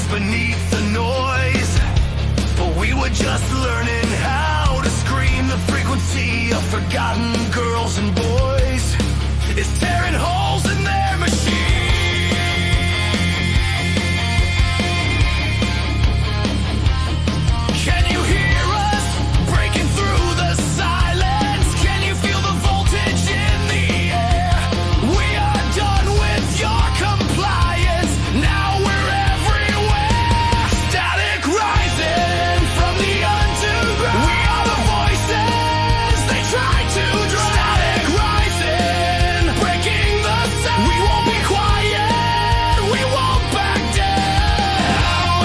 beneath the noise. But we were just learning how to scream. The frequency of forgotten girls and boys is tearing holes in their machine. Can you hear us breaking through the silence? Can you feel the voltage in the air? We are done with your compliance. Now we're everywhere. Static rising from the underground. We are the voices they try to drown. Static rising, breaking the sound. We won't be quiet. We won't back down.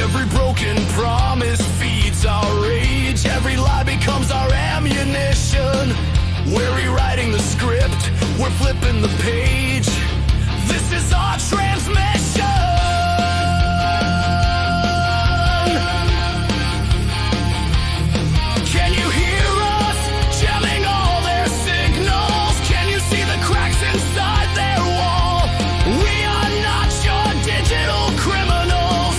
Every broken promise feeds our rage. Every lie becomes our ammunition. We're rewriting the script. We're flipping the page. This is our transmission. Can you hear us jamming all their signals? Can you see the cracks inside their wall? We are not your digital criminals.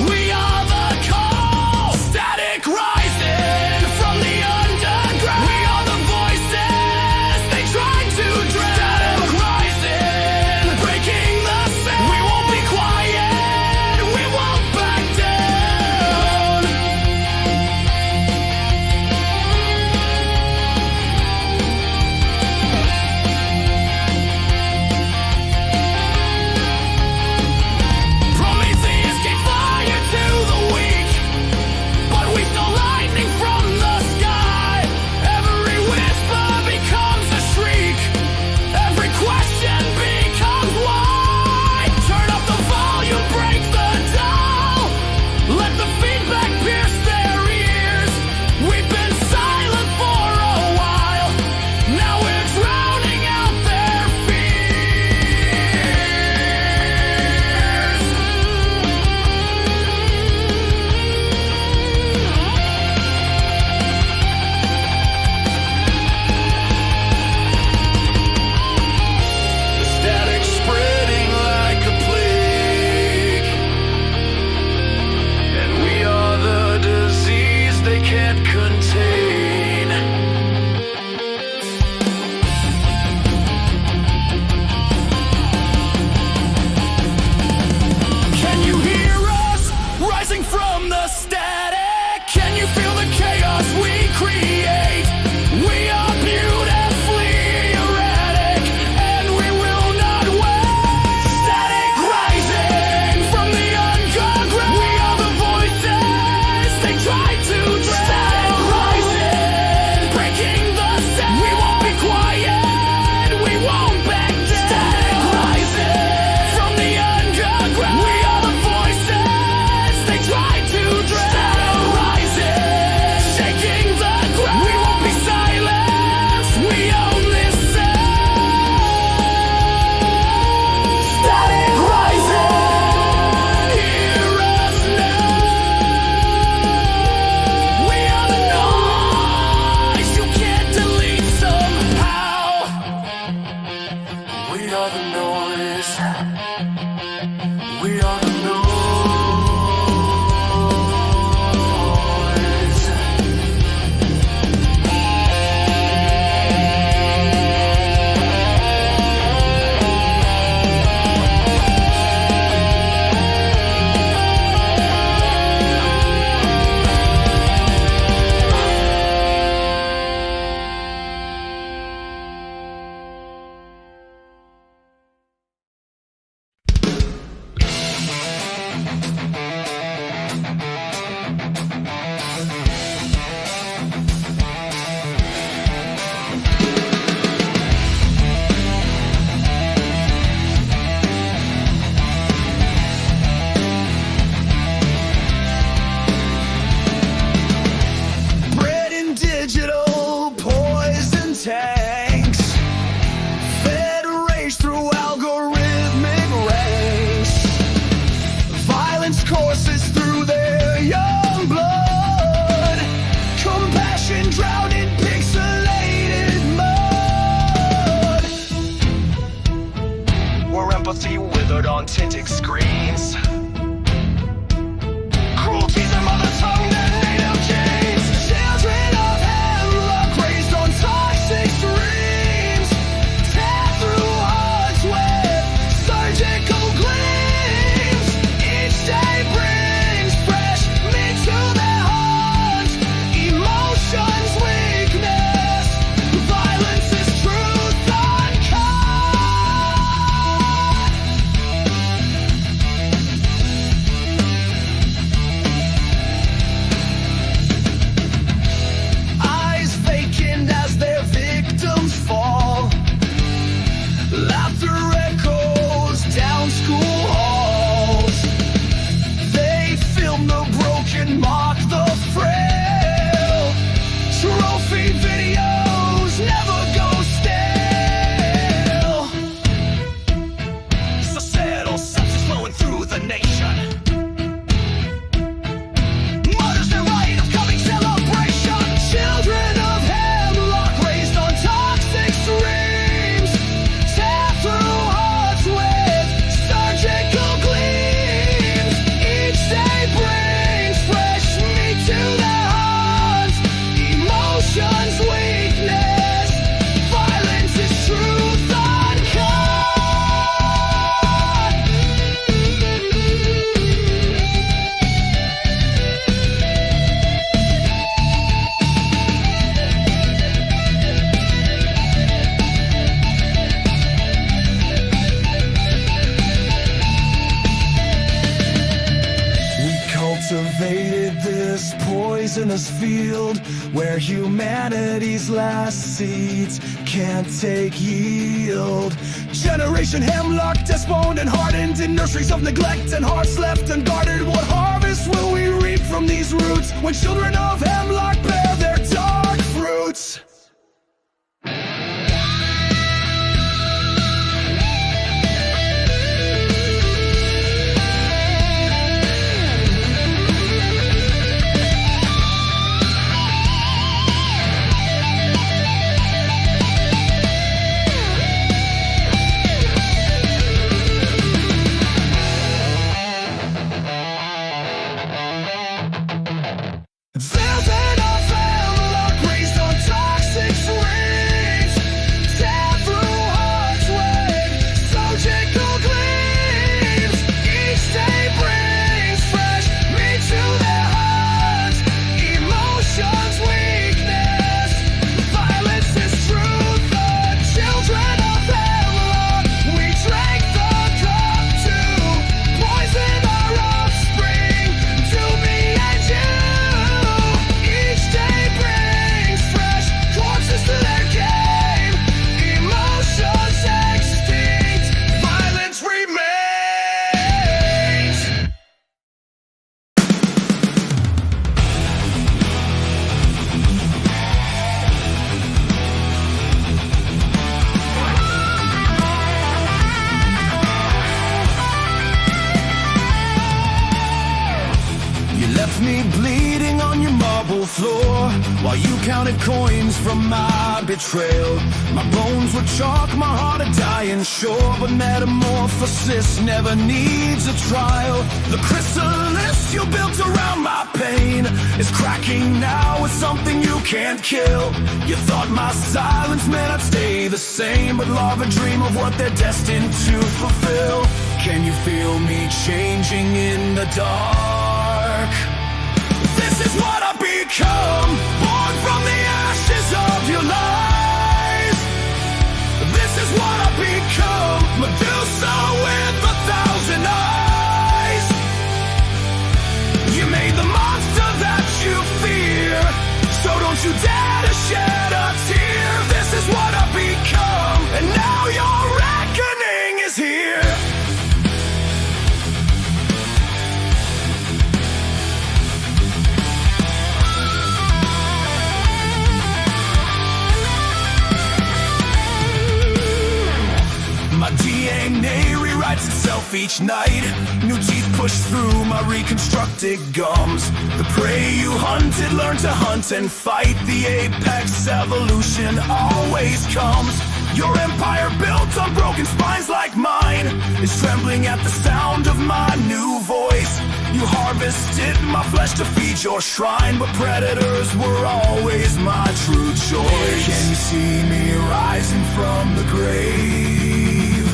We are the call. Static rising from the underground. We are the voices they try to drown. Static rising, breaking the sound. We won't be created this poisonous field where humanity's last seeds can't take yield. Generation Hemlock, despondent and hardened in nurseries of neglect and hearts left unguarded. What harvest will we reap from these roots when children of Hemlock bear their dark fruits? Me bleeding on your marble floor while you counted coins from my betrayal. My bones were chalk, my heart a dying shore, but metamorphosis never needs a trial. The chrysalis you built around my pain is cracking now with something you can't kill. You thought my silence meant I'd stay the same, but larvae dream of what they're destined to fulfill. Can you feel me changing in the dark? This is what I've become, born from the ashes of your lies. This is what I've become, Medusa with 1,000 eyes. You made the monster that you fear, so don't you dare to shed a tear. This is what I've become, and now your reckoning is here. My DNA rewrites itself each night. New teeth push through my reconstructed gums. The prey you hunted learn to hunt and fight. The apex evolution always comes. Your empire built on broken spines like mine is trembling at the sound of my new voice. You harvested my flesh to feed your shrine, but predators were always my true choice. Can you see me rising from the grave?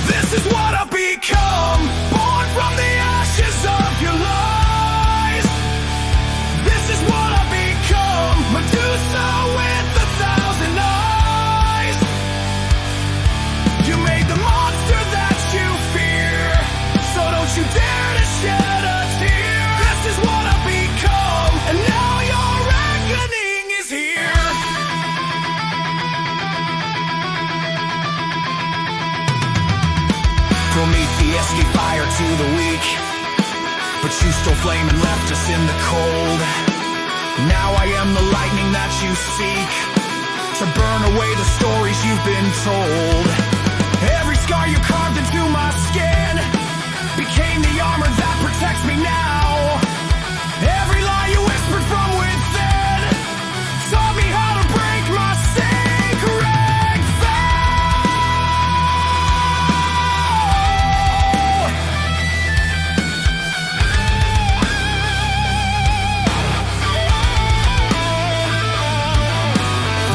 This is what I've become, born from the ashes of your lies. This is what I've become, Medusa with 1,000 eyes. You made the monster that you fear, so don't you dare to shed a tear. This is what I've become, and now your reckoning is here. Prometheus gave fire to the weak, but you stole flame and left us in the cold. Now I am the lightning that you seek, to burn away the stories you've been told. Every scar you carved into my skin became the armor that protects me now. Every lie you whispered from within taught me how to break my sacred vow.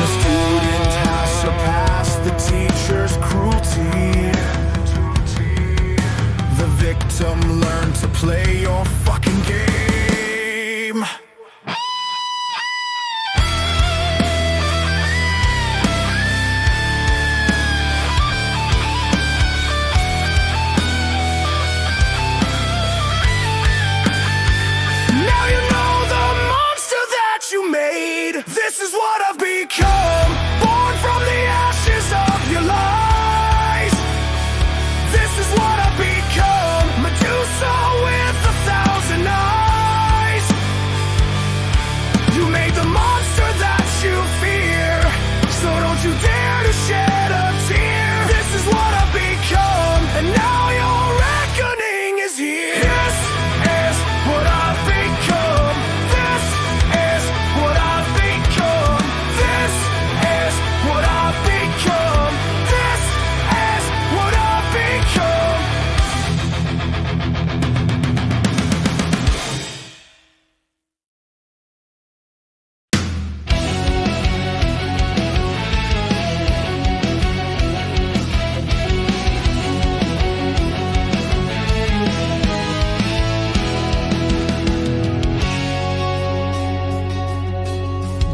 The student has surpassed the teacher's cruelty. The victim learned to play your fucking game. Now what I've become, born from the ashes of your lies. This is what I've become, Medusa with 1,000 eyes. You made the monster that you fear, so don't you dare to shed a tear. This is what I've become, and now your reckoning is here. This is what I've become. This is what I've become. This is what I've become. This is what I've become.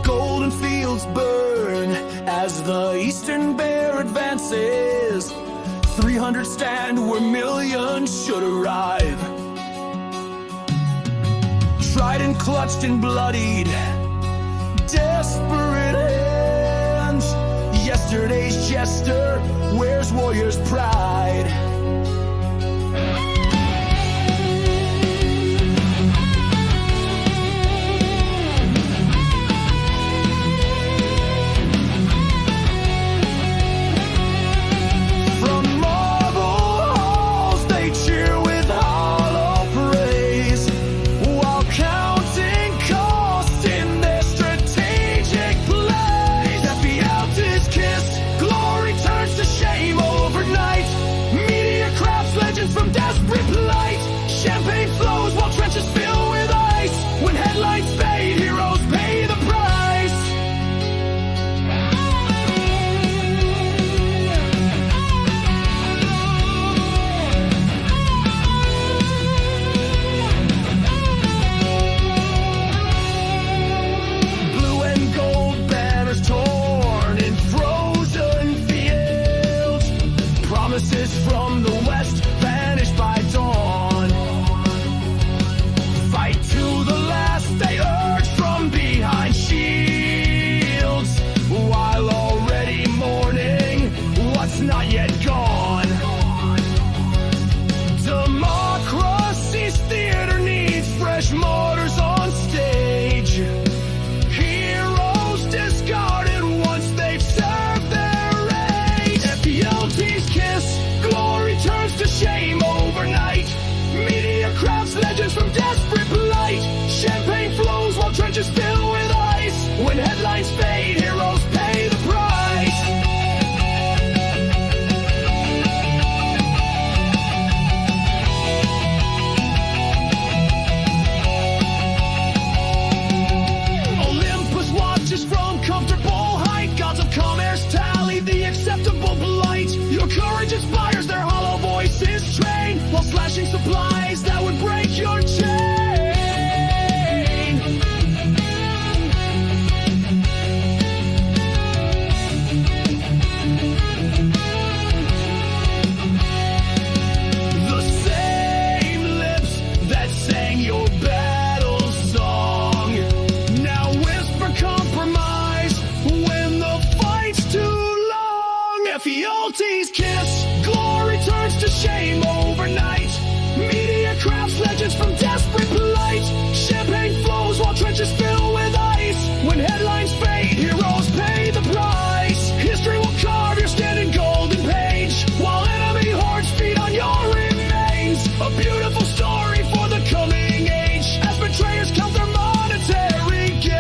Golden fields burn as the eastern bear advances. 300 stand where millions should arrive. Tried and clutched and bloodied, desperate hands. Yesterday's jester wears warrior's pride. From marble halls they cheer with hollow praise, while counting cost in their strategic plays. Ephialtes Kiss, glory turns to shame overnight. Meteor crafts legends from desperate plight. Champagne flows while trenches fill with ice. When headlights fade, heroes pay the price. Blue and gold banners torn in frozen fields. Promises from the west vanished by dawn. Fight to the last, they urge from behind shields, while already mourning what's not yet gone. Democracy's theater needs fresh mortars on stage. Heroes discarded once they've served their age. Ephialtes Kiss, glory turns to shame overnight. Meteor crafts legends from desperate plight. Champagne flows while trenches fill with ice. When headlines fade, heroes pay the price. Olympus watches from comfortable height. Gods of commerce tally the acceptable blight. Your courage inspires their hollow voices train, while slashing supplies that would break your chain. The same lips that sang your battle song now whisper compromise when the fight's too long. Ephialtes Kiss, glory turns to shame overnight. Meteor crafts legends from desperate plight. Champagne flows while trenches fill with ice. When headlines fade, heroes pay the price. History will carve your standing golden page, while enemy hordes feed on your remains. A beautiful story for the coming age, as betrayers count their monetary gains.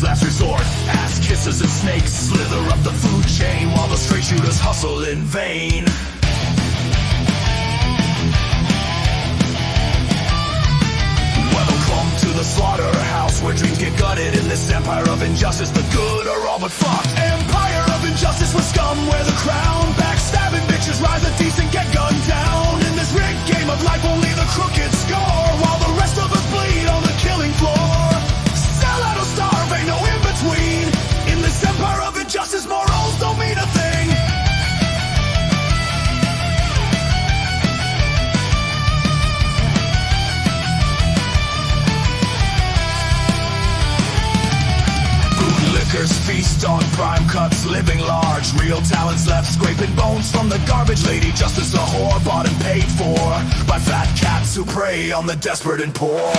last resort. Ass kisses and snakes slither up the food chain, while the straight shooters hustle in vain. Welcome to the slaughterhouse, where dreams get gutted in this empire of injustice. The good are all but fucked. Empire of injustice, where scum wear the crown. Backstabbing bitches rise, the decent get gunned down. In this rigged game of life, only the crooked score, while the rest of us bleed on the killing floor. Sell out or starve, ain't no in between. In this empire of injustice, morals don't mean a thing. Bootlickers feast on prime cuts, living large. Real talents left scraping bones from the garbage. Lady Justice, a whore bought and paid for by fat cats who prey on the desperate and poor.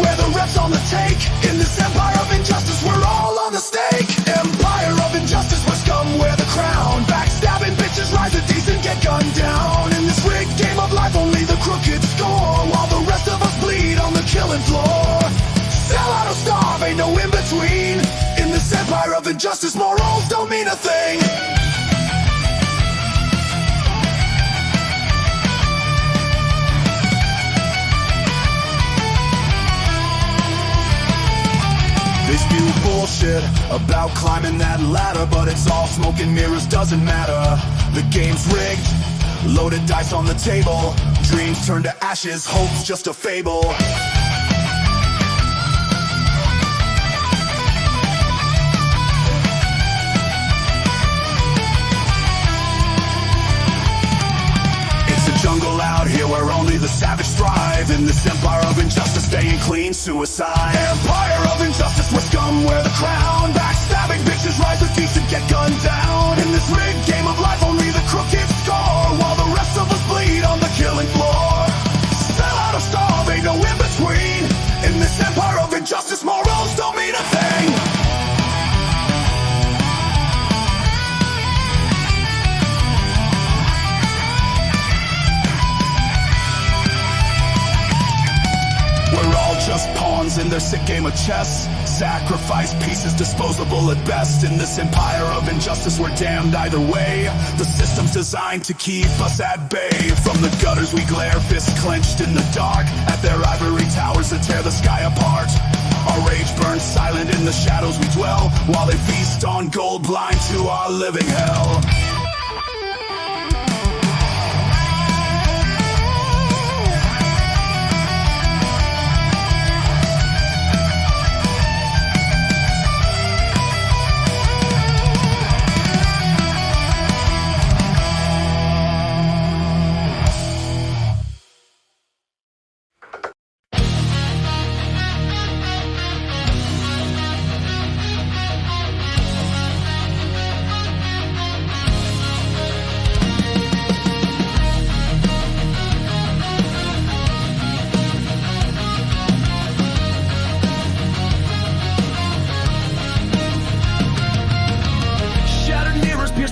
Where the ref's on the take. In this empire of injustice, we're all on the stake. Empire of injustice, where scum wear the crown. Backstabbing bitches rise, a decent get gunned down. In this rigged game of life, only the crooked score, while the rest of us bleed on the killing floor. Sell out or starve, ain't no in between. In this empire of injustice, morals don't mean a thing. They spew bullshit about climbing that ladder, but it's all smoke and mirrors, doesn't matter. The game's rigged, loaded dice on the table. Dreams turn to ashes, hope's just a fable. Jungle out here where only the savage thrive. In this empire of injustice, staying clean, suicide. Empire of injustice, where scum wear the crown. Backstabbing bitches rise, the decent get gunned down. In this rigged game of life, only the crooked score, while the rest of us bleed on the killing floor. Sell out or starve, ain't no in between. In this empire of injustice, morals don't mean a thing. Just pawns in their sick game of chess. Sacrifice pieces, disposable at best. In this empire of injustice, we're damned either way. The system's designed to keep us at bay. From the gutters we glare, fists clenched in the dark, at their ivory towers that tear the sky apart. Our rage burns silent in the shadows we dwell, while they feast on gold, blind to our living hell.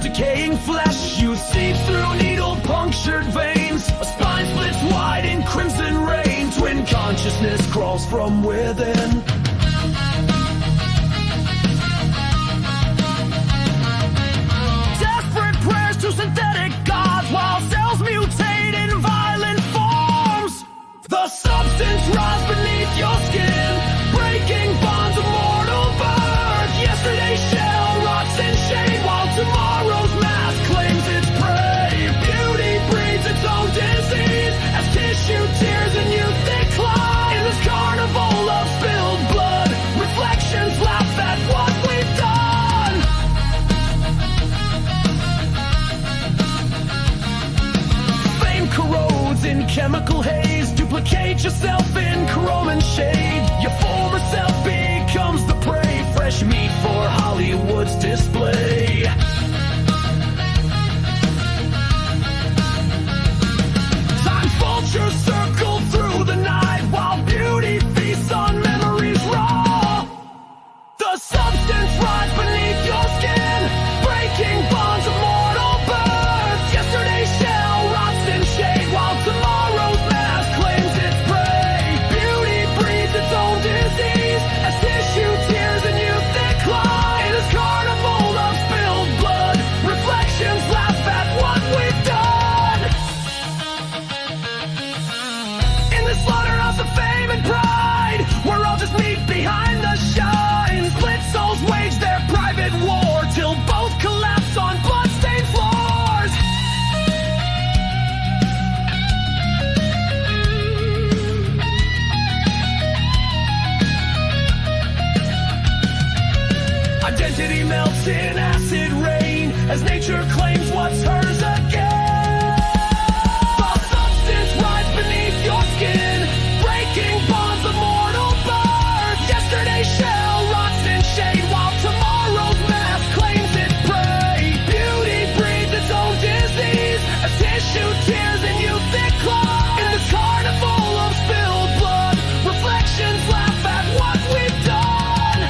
Decaying flesh, you seep through needle-punctured veins. A spine splits wide in crimson rain. Twin consciousness crawls from within. Desperate prayers to synthetic gods, while cells mutate in violent forms. The substance rise beneath your skin, breaking bonds of mortal birth. Yesterday's shell rots in shade, while tomorrow's mask claims its prey. Beauty breeds its own disease, as tissue tears and youth decline. In this carnival of spilled as nature claims what's hers again. The substance rides beneath your skin, breaking bonds of mortal birth. Yesterday's shell rots in shade while tomorrow's mask claims its prey. Beauty breeds its own disease as tissue tears and you thick claws. In this carnival of spilled blood, reflections laugh at what we've done.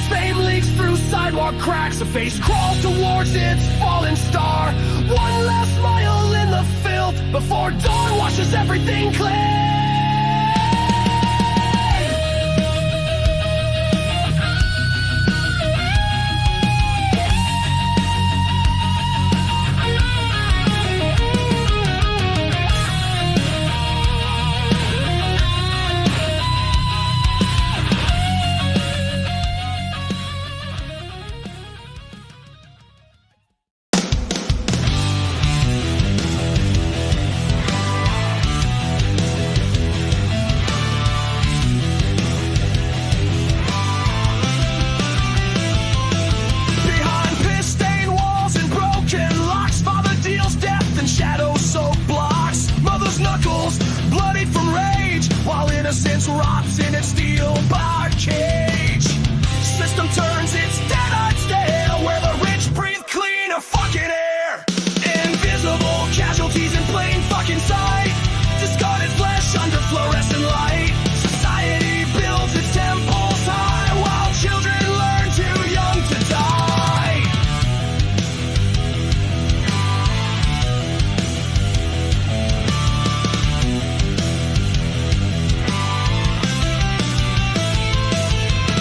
Fame leaks through sidewalk cracks, a face crawls towards its fallen star. One last smile in the filth before dawn washes everything clean. Behind piss-stained walls and broken locks, father deals death and shadow-soaked blocks. Mother's knuckles bloodied from rage, while innocence rots in its steel-barred cage. System turns its dead-eyed stare, where the rich breathe cleaner fucking air. Invisible casualties in plain fucking sight, discarded flesh under fluorescent light. Society builds its temples high, while children learn too young to die.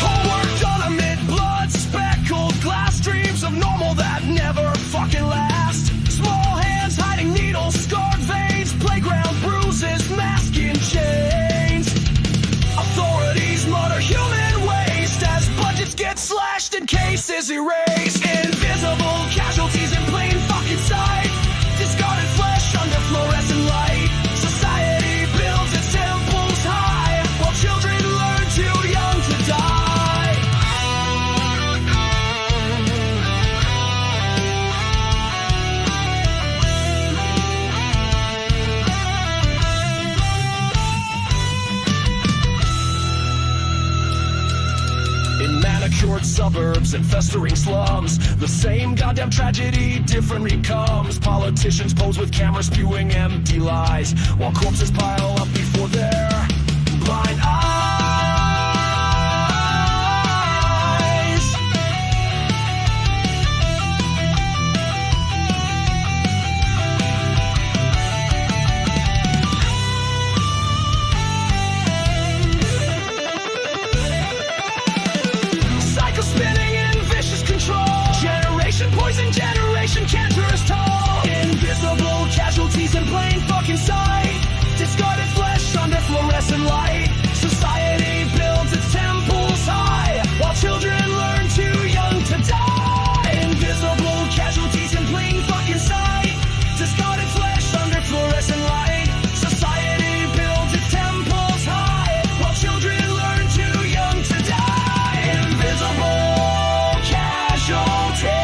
Homework done amid blood-speckled glass, dreams of normal that never fucking last. Small hands hiding needles, scarred veins, playground bruises, masking chains. Authorities mutter human waste as budgets get slashed and cases erased. Invisible casualties in plain fucking sight, discarded flesh under fluorescent light. Society builds its temples high, while children learn too young to die. In manicured suburbs and festering slums, the same goddamn tragedy, different comes. Politicians pose with cameras spewing empty lies, while corpses pile up before their blind eyes. Cycle spinning in vicious control, generation poison, generation cancerous toll. Invisible casualties in plain fucking sight, discarded flesh under fluorescent light. Society builds its temples high, while children learn too young to die. Invisible casualties in plain fucking sight, discarded flesh under fluorescent light. Society builds its temples high, while children learn too young to die. Invisible casualties.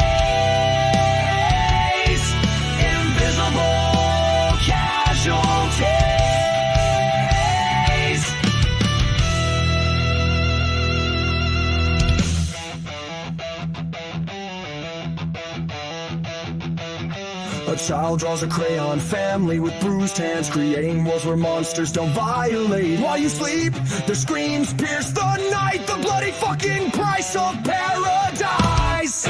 Invisible casualties. A child draws a crayon family with bruised hands, creating worlds where monsters don't violate. While you sleep, their screams pierce the night, the bloody fucking price of paradise.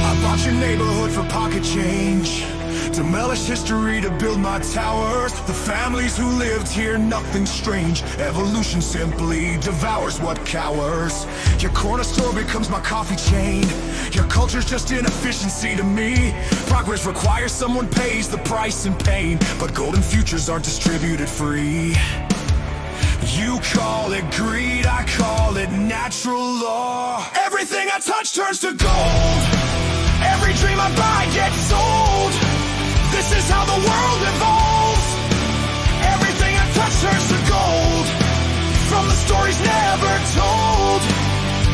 I bought your neighborhood for pocket change. Demolish history to build my towers. The families who lived here, nothing strange. Evolution simply devours what cowers. Your corner store becomes my coffee chain. Your culture's just inefficiency to me. Progress requires someone pays the price in pain, but golden futures aren't distributed free. You call it greed, I call it natural law. Everything I touch turns to gold. Every dream I buy gets sold. This is how the world evolves. Everything I touch turns to gold. From the stories never told.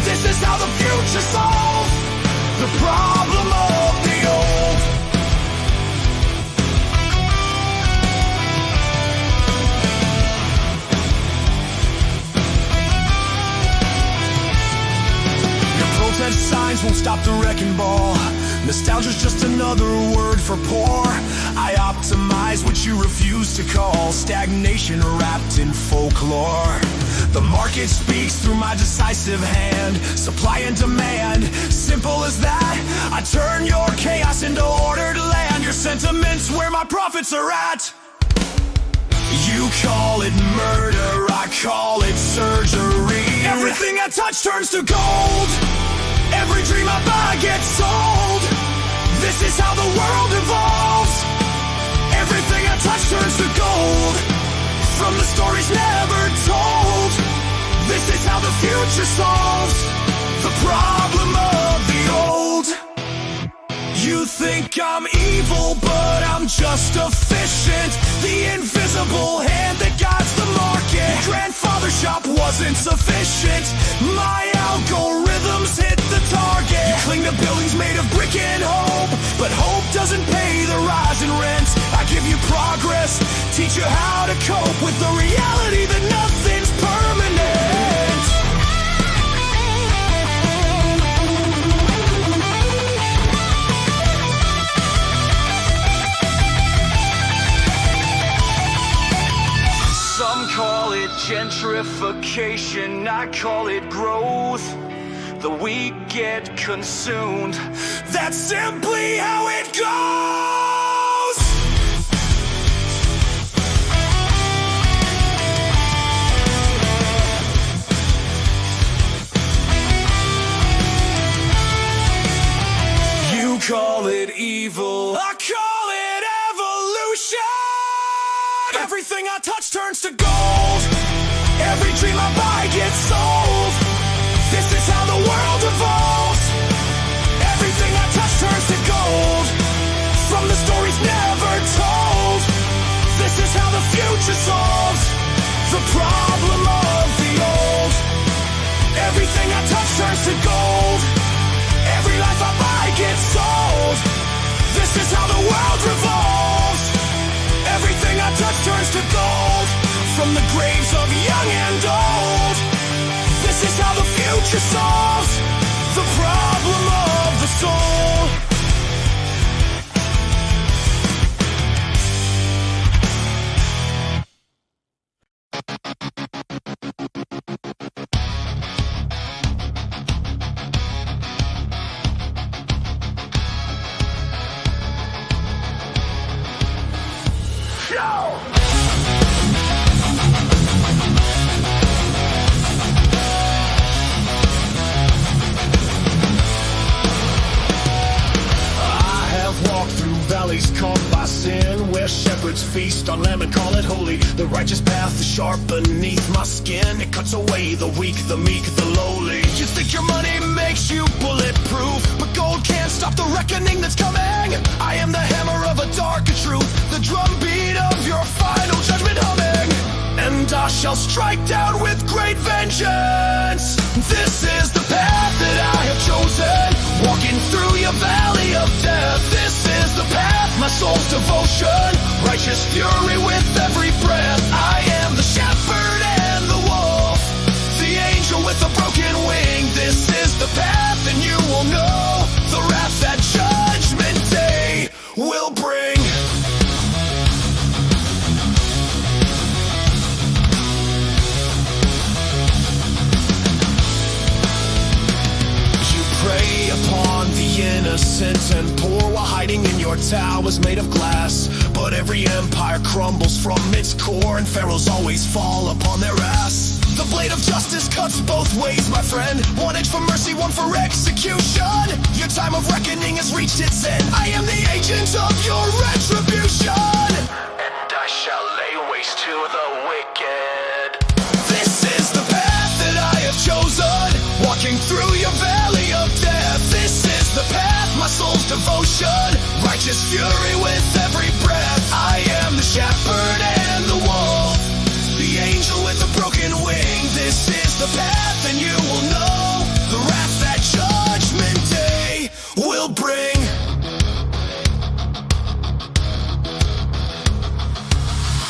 This is how the future solves the problem of the old. Protest signs won't stop the wrecking ball. Nostalgia's just another word for poor. I optimize what you refuse to call stagnation wrapped in folklore. The market speaks through my decisive hand. Supply and demand, simple as that. I turn your chaos into ordered land. Your sentiments where my profits are at. You call it murder, I call it surgery. Everything I touch turns to gold. Every dream I buy gets sold. This is how the world evolves. Everything I touch turns to gold. From the stories never told. This is how the future solves the problem of the old. You think I'm evil, but I'm just efficient. The invisible hand that guides the market. Grandfather's shop wasn't sufficient. My algorithms hit the target. You cling to buildings made of brick and hope, but hope doesn't pay the rise in rent. I give you progress, teach you how to cope with the reality that nothing's permanent. Some call it gentrification, I call it growth. The weak get consumed. That's simply how it goes. You call it evil, I call it evolution. Everything I touch turns to gold. Every dream I buy gets sold. This is how the world evolves. Everything I touch turns to gold. From the stories never told. This is how the future solves the problem of the old. Everything I touch turns to gold. Every life I buy gets sold. This is how the world revolves. Everything I touch turns to gold. From the graves of young and old. This is how the future solves the problem of the soul. Caught by sin, where shepherds feast on lamb and call it holy. The righteous path is sharp beneath my skin. It cuts away the weak, the meek, the lowly. You think your money makes you bulletproof, but gold can't stop the reckoning that's coming. I am the hammer of a darker truth, the drumbeat of your final judgment humming. And I shall strike down with great vengeance. This is the path that I have chosen, walking through your valley of death. This is the path, my soul's devotion, righteous fury with every breath. I am the shepherd and the wolf, the angel with a broken wing. This is the path, and you will know the wrath that judgment day will bring. Prey upon the innocent and poor while hiding in your your towers made of glass, but every empire crumbles from its core, and pharaohs always fall upon their ass. The blade of justice cuts both ways, my friend. One edge for mercy, one for execution. Your time of reckoning has reached its end. I am the agent of your retribution, and I shall lay waste to the wicked. This is the path that I have chosen, walking through your valley of death. This is the path, my soul's devotion, righteous fury with every breath. I am the shepherd and the wolf, the angel with a broken wing. This is the path, and you will know the wrath that judgment day will bring.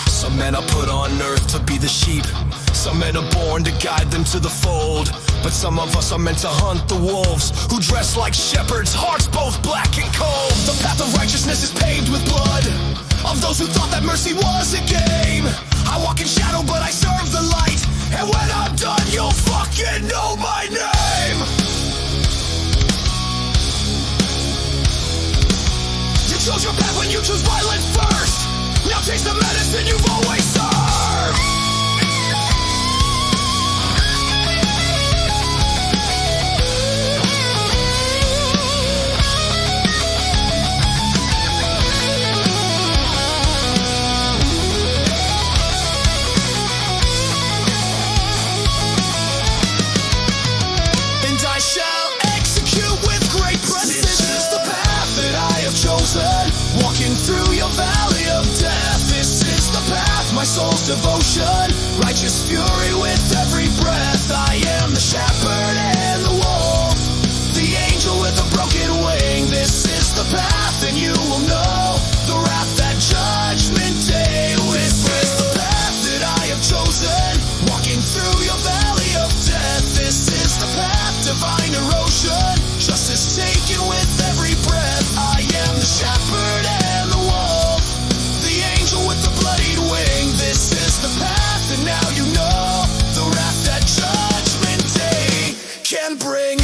Some men are put on earth to be the sheep, some men are born to guide them to the fold, but some of us are meant to hunt the wolves who dress like shepherds, hearts both black and cold. The path of righteousness is paved with blood of those who thought that mercy was a game. I walk in shadow, but I serve the light, and when I'm done, you'll fucking know my name. You chose your path when you chose violence first. Now taste the medicine you've always served. Walking through your valley of death. This is the path, my soul's devotion, righteous fury with every breath. I am the shepherd and the wolf, the angel with a broken wing. This is the path, and you will know the wrath that judgment day will bring. This is the path that I have chosen, walking through your valley of death. This is the path, divine erosion, justice taken with every breath. I am the shepherd and the wolf, the angel with the bloodied wing. This is the path, and now you know the wrath that judgment day can bring.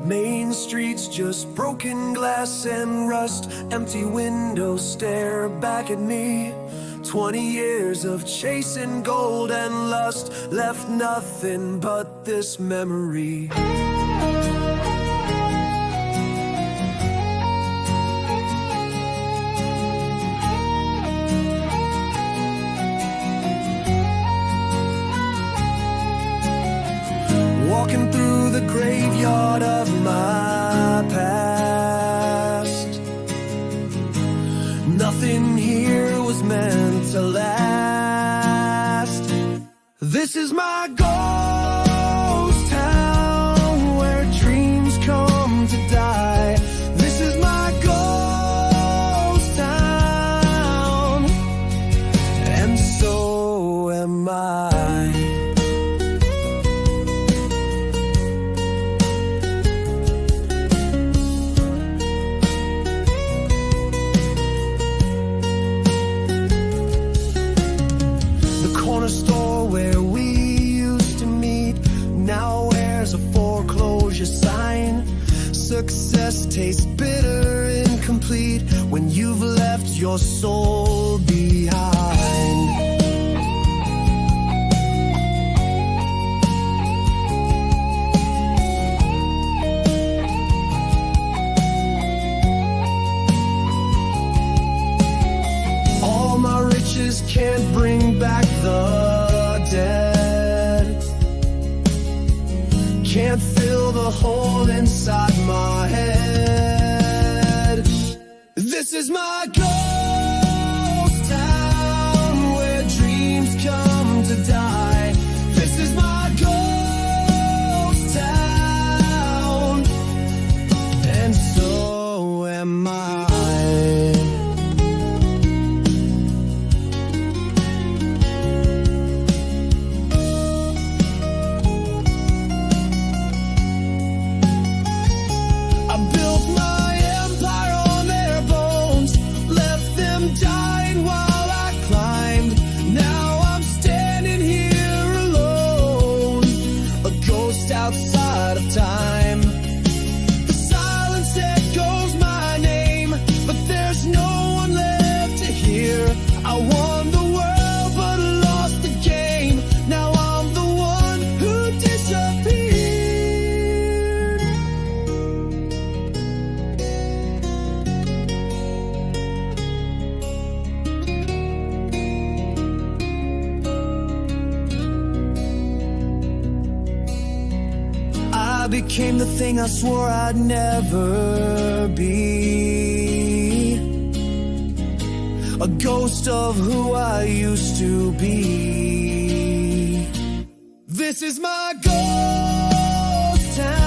Main streets, just broken glass and rust. Empty windows stare back at me. 20 years of chasing gold and lust, left nothing but this memory. Walking through the graveyard of my past, nothing here was meant to last. This is my ghost town where dreams come to die. This is my ghost town, and so am I. Store where we used to meet now wears a foreclosure sign. Success tastes bitter, incomplete when you've left your soul behind. All my riches can't bring back the dead, can't fill the hole inside my head. This is my ghost town where dreams come to die. This is my ghost town, and so am I. became the thing I swore I'd never be. A ghost of who I used to be. This is my ghost town.